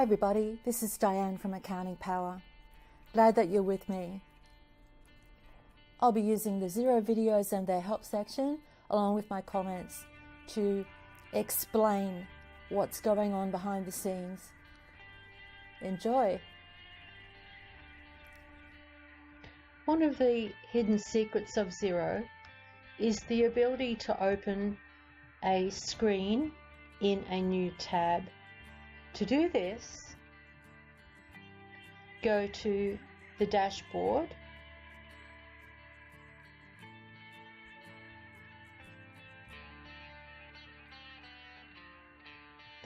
Hi everybody, this is Diane from Accounting Power. Glad that you're with me. I'll be using the Xero videos and their help section along with my comments to explain what's going on behind the scenes. Enjoy! One of the hidden secrets of Xero is the ability to open a screen in a new tab. To do this, go to the dashboard,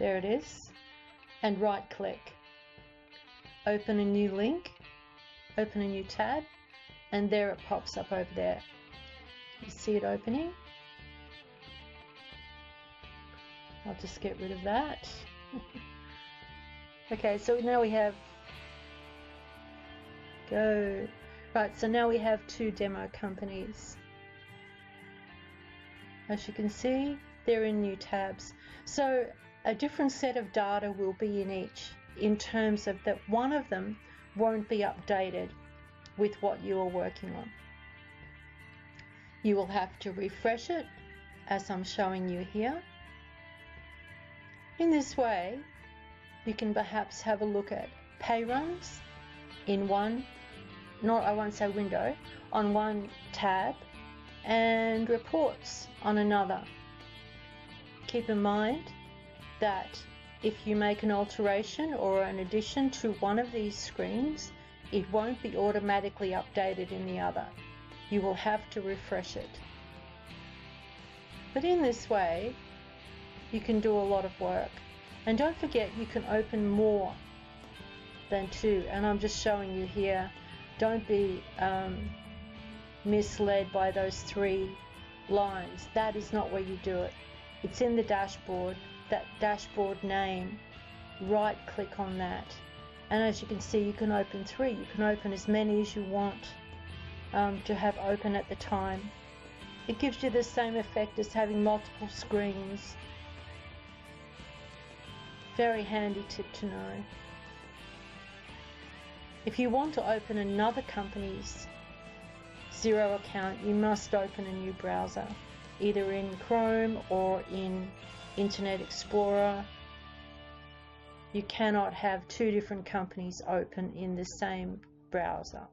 there it is, and right click, open a new link, open a new tab, and there it pops up over there. You see it opening? I'll just get rid of that. Okay, so now we have so now we have two demo companies. As you can see, they're in new tabs. So a different set of data will be in each, in terms of that one of them won't be updated with what you are working on. You will have to refresh it, as I'm showing you here. In this way, you can perhaps have a look at pay runs in one, I won't say window, on one tab, and reports on another. Keep in mind that if you make an alteration or an addition to one of these screens, it won't be automatically updated in the other. You will have to refresh it. But in this way, you can do a lot of work. And don't forget, you can open more than two, and I'm just showing you here. Don't be misled by those three lines. That is not where you do it. It's in the dashboard, that dashboard name. Right click on that, and as you can see, you can open three. You can open as many as you want to have open at the time. It gives you the same effect as having multiple screens. Very handy tip to know. If you want to open another company's Xero account, you must open a new browser, either in Chrome or in Internet Explorer. You cannot have two different companies open in the same browser.